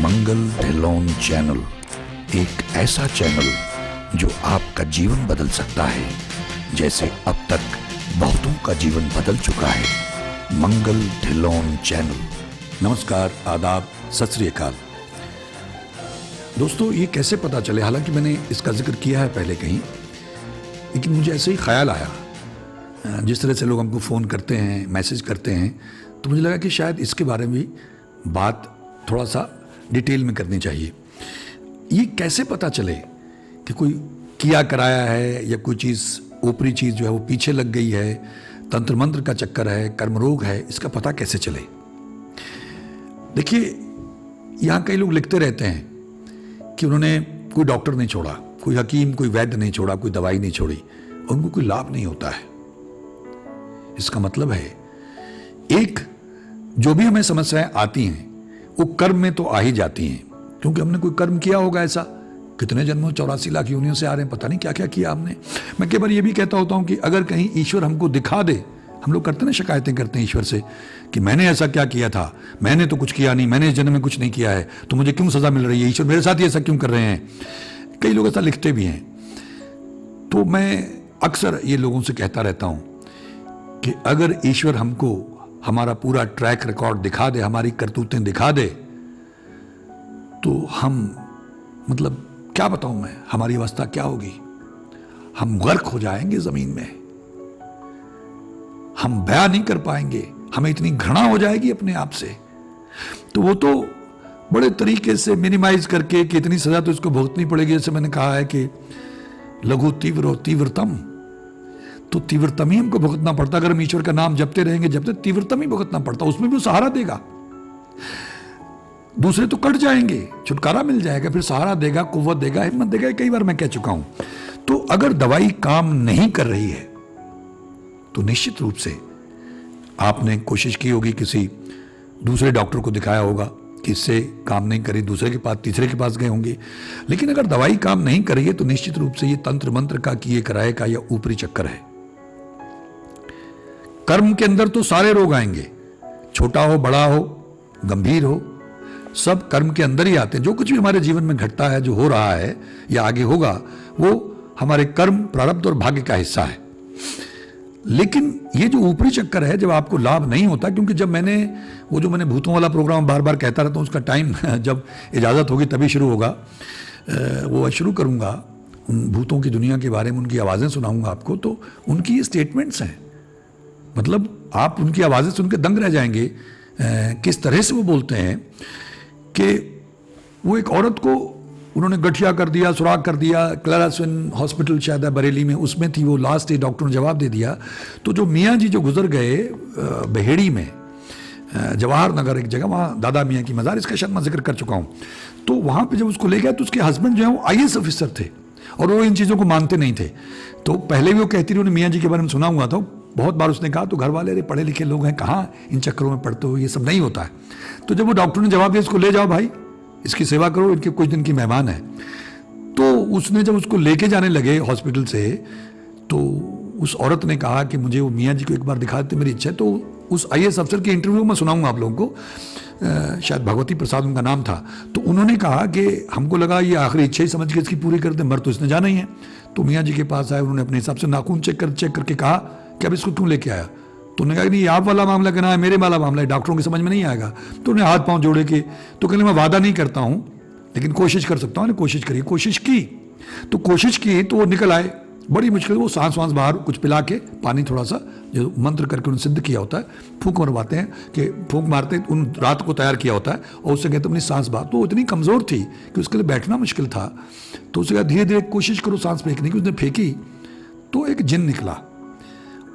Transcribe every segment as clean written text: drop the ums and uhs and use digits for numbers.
मंगल Dhillon channel एक ऐसा channel जो आपका जीवन बदल सकता है, जैसे अब तक बहुतों का जीवन बदल चुका है। मंगल ढिल्लोन चैनल। नमस्कार, आदाब, सत श्री अकाल। दोस्तों, ये कैसे पता चले, हालांकि मैंने इसका जिक्र किया है पहले कहीं, लेकिन मुझे ऐसे ही ख्याल आया। जिस तरह से लोग हमको फ़ोन करते हैं, मैसेज करते हैं, तो मुझे लगा कि शायद इसके बारे में भी बात थोड़ा सा डिटेल में करनी चाहिए। ये कैसे पता चले कि कोई किया कराया है या कोई चीज़, ऊपरी चीज़ जो है वो पीछे लग गई है, तंत्र मंत्र का चक्कर है, कर्म रोग है, इसका पता कैसे चले? देखिए, यहाँ कई लोग लिखते रहते हैं कि उन्होंने कोई डॉक्टर नहीं छोड़ा, कोई हकीम, कोई वैद्य नहीं छोड़ा, कोई दवाई नहीं छोड़ी और उनको कोई लाभ नहीं होता है। इसका मतलब है, एक, जो भी हमें समस्याएं आती हैं वो कर्म में तो आ ही जाती हैं, क्योंकि हमने कोई कर्म किया होगा। ऐसा कितने जन्मों, 84 लाख योनियों से आ रहे हैं, पता नहीं क्या क्या किया हमने। मैं कई बार ये भी कहता होता हूं कि अगर कहीं ईश्वर हमको दिखा दे, हम लोग करते ना, शिकायतें करते हैं ईश्वर से कि मैंने ऐसा क्या किया था, मैंने तो कुछ किया नहीं, मैंने इस जन्म में कुछ नहीं किया है, तो मुझे क्यों सजा मिल रही है, ईश्वर मेरे साथ ही ऐसा क्यों कर रहे हैं। कई लोग ऐसा लिखते भी हैं। तो मैं अक्सर ये लोगों से कहता रहता हूं कि अगर ईश्वर हमको हमारा पूरा ट्रैक रिकॉर्ड दिखा दे, हमारी करतूतें दिखा दे, तो हम, मतलब क्या बताऊं मैं, हमारी अवस्था क्या होगी। हम गर्क हो जाएंगे जमीन में, हम बयां नहीं कर पाएंगे, हमें इतनी घृणा हो जाएगी अपने आप से। तो वो तो बड़े तरीके से मिनिमाइज करके कि इतनी सजा तो इसको भुगतनी पड़ेगी। जैसे मैंने कहा है कि लघु तीव्र तीव्रतम, तो तीव्रतम ही हमको भुगतना पड़ता। अगर हम ईश्वर का नाम जपते रहेंगे, जब तक तीव्रतम ही भुगतना पड़ता, उसमें भी वो सहारा देगा। दूसरे तो कट जाएंगे, छुटकारा मिल जाएगा, फिर सहारा देगा, कुव्वत देगा, हिम्मत देगा। कई बार मैं कह चुका हूं। तो अगर दवाई काम नहीं कर रही है तो निश्चित रूप से आपने कोशिश की होगी, किसी दूसरे डॉक्टर को दिखाया होगा, किससे काम नहीं करी, दूसरे के पास, तीसरे के पास गए होंगे। लेकिन अगर दवाई काम नहीं कर रही है तो निश्चित रूप से ये तंत्र मंत्र का, किए कराए का या ऊपरी चक्कर है। कर्म के अंदर तो सारे रोग आएंगे, छोटा हो, बड़ा हो, गंभीर हो, सब कर्म के अंदर ही आते हैं। जो कुछ भी हमारे जीवन में घटता है, जो हो रहा है या आगे होगा, वो हमारे कर्म, प्रारब्ध और भाग्य का हिस्सा है। लेकिन ये जो ऊपरी चक्कर है, जब आपको लाभ नहीं होता, क्योंकि जब मैंने वो जो मैंने भूतों वाला प्रोग्राम बार बार कहता रहता हूँ, उसका टाइम जब इजाज़त होगी तभी शुरू होगा, वो शुरू करूँगा। उन भूतों की दुनिया के बारे में उनकी आवाज़ें सुनाऊंगा आपको। तो उनकी ये स्टेटमेंट्स हैं, मतलब आप उनकी आवाज़ें सुन के दंग रह जाएंगे। किस तरह से वो बोलते हैं कि वो एक औरत को उन्होंने गठिया कर दिया, सुराग कर दिया। क्लारा स्विन हॉस्पिटल शायद है बरेली में, उसमें थी वो। लास्ट डे डॉक्टर ने जवाब दे दिया। तो जो मियाँ जी जो गुजर गए बहेड़ी में, जवाहर नगर एक जगह, वहाँ दादा मियाँ की मज़ार, इसका शायद मैं जिक्र कर चुका हूँ। तो वहाँ पे जब उसको ले गया तो उसके हस्बैंड जो है वो IAS ऑफिसर थे और वो इन चीज़ों को मानते नहीं थे। तो पहले भी वो कहती रही, उन्हें मियाँ जी के बारे में सुना हुआ था बहुत बार। उसने कहा तो घर वाले, अरे पढ़े लिखे लोग हैं, कहाँ इन चक्करों में पढ़ते हो, ये सब नहीं होता है। तो जब वो डॉक्टर ने जवाब दिया, इसको ले जाओ भाई, इसकी सेवा करो, इनके कुछ दिन की मेहमान है। तो उसने जब उसको लेके जाने लगे हॉस्पिटल से, तो उस औरत ने कहा कि मुझे वो मियाँ जी को एक बार दिखा देते, मेरी इच्छा है। तो उस IAS अफसर के इंटरव्यू में सुनाऊंगा आप लोगों को, शायद भगवती प्रसाद उनका नाम था। तो उन्होंने कहा कि हमको लगा ये आखिरी इच्छा ही समझ के इसकी पूरी कर दे, मर तो इसने जाना ही है। तो मियाँ जी के पास आए, उन्होंने अपने हिसाब से नाखून चेक करके कहा कि अब इसको क्यों लेके आया। तो उन्होंने कहा नहीं, आप वाला मामला कहना है, मेरे वाला मामला है, डॉक्टरों की समझ में नहीं आएगा। तो उन्हें हाथ पांव जोड़े के, तो कहने मैं वादा नहीं करता हूं लेकिन कोशिश कर सकता हूं। कोशिश करिए। कोशिश की तो कोशिश की तो वो निकल आए। बड़ी मुश्किल, वो सांस वांस बाहर कुछ पिला के, पानी थोड़ा सा, जो मंत्र करके उन्होंने सिद्ध किया होता है, फूंक मरवाते हैं कि फूंक मारते, उन रात को तैयार किया होता है और उससे कहते अपनी सांस बाहर। तो वो इतनी कमज़ोर थी कि उसके लिए बैठना मुश्किल था। तो उससे कहा धीरे धीरे कोशिश करो सांस फेंकने की। उसने फेंकी तो एक जिन निकला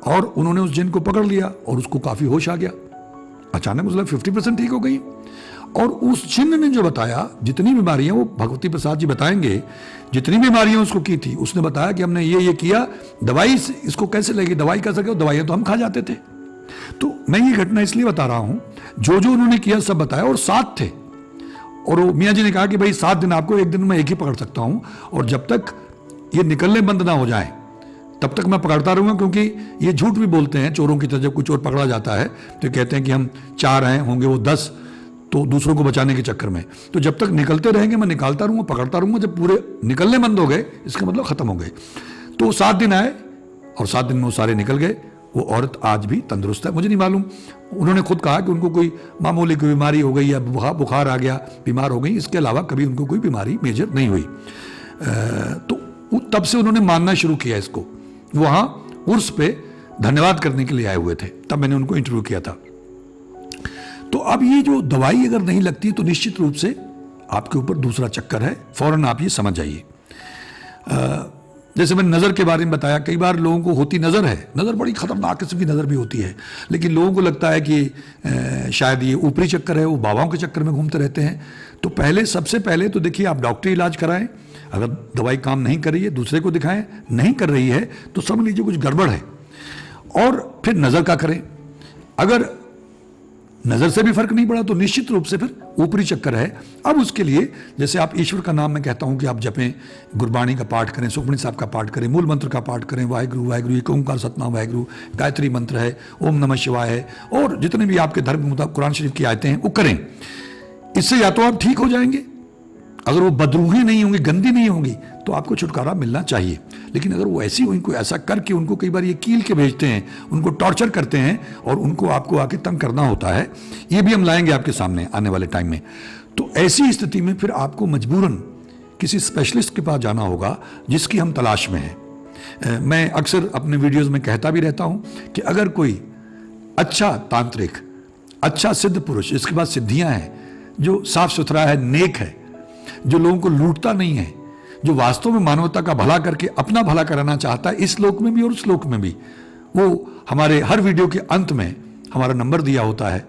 और उन्होंने उस जिन को पकड़ लिया और उसको काफ़ी होश आ गया। अचानक मतलब 50% ठीक हो गई। और उस जिन ने जो बताया, जितनी बीमारियां, वो भगवती प्रसाद जी बताएंगे, जितनी बीमारियां उसको की थी, उसने बताया कि हमने ये किया, दवाई इसको कैसे लगी, दवाई का सके, दवाइयां तो हम खा जाते थे। तो मैं ये घटना इसलिए बता रहा हूं, जो जो उन्होंने किया सब बताया, और 7 थे। और वो मियाँ जी ने कहा कि भाई 7 दिन आपको, एक दिन मैं एक ही पकड़ सकता हूं, और जब तक ये निकलने बंद ना हो जाए तब तक मैं पकड़ता रहूंगा। क्योंकि ये झूठ भी बोलते हैं चोरों की तरह, जब कोई चोर पकड़ा जाता है तो कहते हैं कि हम 4 हैं, होंगे वो 10, तो दूसरों को बचाने के चक्कर में। तो जब तक निकलते रहेंगे मैं निकालता रहूँगा, पकड़ता रहूँगा, जब पूरे निकलने बंद हो गए इसका मतलब ख़त्म हो गए। तो 7 दिन आए और 7 दिन में वो सारे निकल गए। वो औरत आज भी तंदुरुस्त है, मुझे नहीं मालूम, उन्होंने खुद कहा कि उनको कोई मामूली कोई बीमारी हो गई या बुखार आ गया, बीमार हो गई, इसके अलावा कभी उनको कोई बीमारी मेजर नहीं हुई। तो तब से उन्होंने मानना शुरू किया इसको। वहाँ उर्स पे धन्यवाद करने के लिए आए हुए थे, तब मैंने उनको इंटरव्यू किया था। तो अब ये जो दवाई अगर नहीं लगती तो निश्चित रूप से आपके ऊपर दूसरा चक्कर है, फौरन आप ये समझ जाइए। जैसे मैंने नज़र के बारे में बताया, कई बार लोगों को होती नज़र है, नज़र बड़ी खतरनाक किस्म की नज़र भी होती है, लेकिन लोगों को लगता है कि शायद ये ऊपरी चक्कर है, वो बाबाओं के चक्कर में घूमते रहते हैं। तो सबसे पहले तो देखिए आप डॉक्टरी इलाज कराएं, अगर दवाई काम नहीं कर रही है दूसरे को दिखाएं, नहीं कर रही है तो समझ लीजिए कुछ गड़बड़ है। और फिर नज़र का करें, अगर नज़र से भी फर्क नहीं पड़ा तो निश्चित रूप से फिर ऊपरी चक्कर है। अब उसके लिए जैसे आप ईश्वर का नाम मैं कहता हूं कि आप जपें, गुरबाणी का पाठ करें, सुखमनी साहब का पाठ करें, मूल मंत्र का पाठ करें, वाहिगुरु वाहिगुरु, एक ओंकार सतनाम वाहिगुरु, गायत्री मंत्र है, ओम नमः शिवाय है, और जितने भी आपके धर्म के मुताबिक कुरान शरीफ की आयतें हैं वो करें। इससे या तो आप ठीक हो जाएंगे, अगर वो बदरूही नहीं होंगी, गंदी नहीं होंगी, तो आपको छुटकारा मिलना चाहिए। लेकिन अगर वो ऐसी उनको ऐसा करके उनको कई बार ये कील के भेजते हैं, उनको टॉर्चर करते हैं और उनको आपको आके तंग करना होता है, ये भी हम लाएंगे आपके सामने आने वाले टाइम में। तो ऐसी स्थिति में फिर आपको मजबूरन किसी स्पेशलिस्ट के पास जाना होगा जिसकी हम तलाश में हैं। मैं अक्सर अपने वीडियोज में कहता भी रहता हूँ कि अगर कोई अच्छा तांत्रिक, अच्छा सिद्ध पुरुष, जिसके पास सिद्धियाँ हैं, जो साफ सुथरा है, नेक है, जो लोगों को लूटता नहीं है, जो वास्तव में मानवता का भला करके अपना भला कराना चाहता है, इस लोक में भी और उस लोक में भी, वो हमारे हर वीडियो के अंत में हमारा नंबर दिया होता है,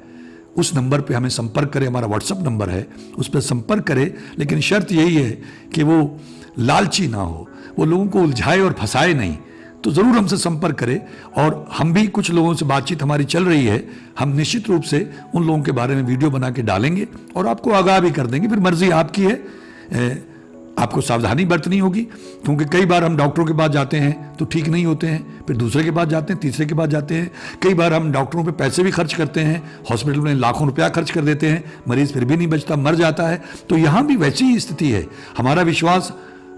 उस नंबर पे हमें संपर्क करें। हमारा व्हाट्सएप नंबर है, उस पर संपर्क करें। लेकिन शर्त यही है कि वो लालची ना हो, वो लोगों को उलझाए और फंसाए नहीं। तो ज़रूर हमसे संपर्क करें। और हम भी कुछ लोगों से बातचीत हमारी चल रही है, हम निश्चित रूप से उन लोगों के बारे में वीडियो बना के डालेंगे और आपको आगाह भी कर देंगे। फिर मर्जी आपकी है, आपको सावधानी बरतनी होगी, क्योंकि कई बार हम डॉक्टरों के पास जाते हैं तो ठीक नहीं होते हैं, फिर दूसरे के पास जाते हैं, तीसरे के पास जाते हैं। कई बार हम डॉक्टरों पे पैसे भी खर्च करते हैं, हॉस्पिटल में लाखों रुपया खर्च कर देते हैं, मरीज फिर भी नहीं बचता, मर जाता है। तो यहाँ भी वैसी ही स्थिति है, हमारा विश्वास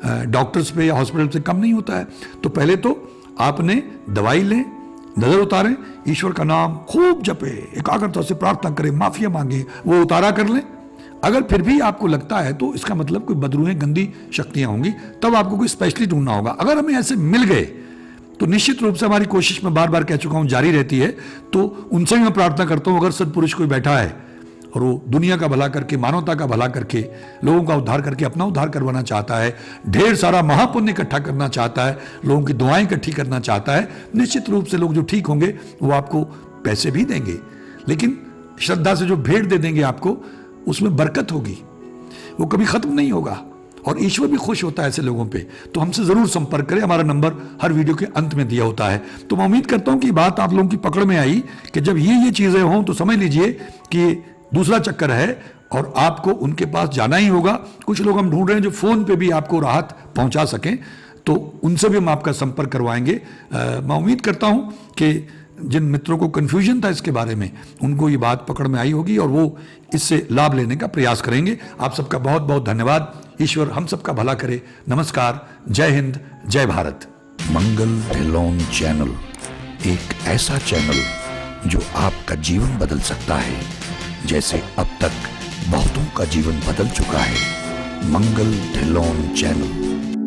डॉक्टर्स पे या हॉस्पिटल से कम नहीं होता है। तो पहले तो आपने दवाई लें, नजर उतारें, ईश्वर का नाम खूब जपे, एकाग्रता से प्रार्थना करें, माफिया मांगे, वो उतारा कर लें। अगर फिर भी आपको लगता है तो इसका मतलब कोई बदरूहें, गंदी शक्तियां होंगी, तब आपको कोई स्पेशलिस्ट ढूंढना होगा। अगर हमें ऐसे मिल गए तो निश्चित रूप से हमारी कोशिश में बार बार कह चुका हूं जारी रहती है। तो उनसे भी मैं प्रार्थना करता हूं, अगर सत्पुरुष कोई बैठा है और वो दुनिया का भला करके, मानवता का भला करके, लोगों का उद्धार करके अपना उद्धार करवाना चाहता है, ढेर सारा महापुण्य इकट्ठा करना चाहता है, लोगों की दुआएं इकट्ठी करना चाहता है, निश्चित रूप से लोग जो ठीक होंगे वो आपको पैसे भी देंगे, लेकिन श्रद्धा से जो भेंट दे देंगे आपको, उसमें बरकत होगी, वो कभी खत्म नहीं होगा और ईश्वर भी खुश होता है ऐसे लोगों पे। तो हमसे जरूर संपर्क करें, हमारा नंबर हर वीडियो के अंत में दिया होता है। तो मैं उम्मीद करता हूं कि बात आप लोगों की पकड़ में आई कि जब ये चीजें हों तो समझ लीजिए कि दूसरा चक्कर है और आपको उनके पास जाना ही होगा। कुछ लोग हम ढूंढ रहे हैं जो फोन पे भी आपको राहत पहुंचा सकें, तो उनसे भी हम आपका संपर्क करवाएंगे। मैं उम्मीद करता हूं कि जिन मित्रों को कंफ्यूजन था इसके बारे में, उनको ये बात पकड़ में आई होगी और वो इससे लाभ लेने का प्रयास करेंगे। आप सबका बहुत बहुत धन्यवाद। ईश्वर हम सबका भला करे। नमस्कार, जय हिंद, जय भारत। मंगल ढिल्लोन चैनल एक ऐसा चैनल जो आपका जीवन बदल सकता है, जैसे अब तक बहुतों का जीवन बदल चुका है। मंगल ढिल्लोन चैनल।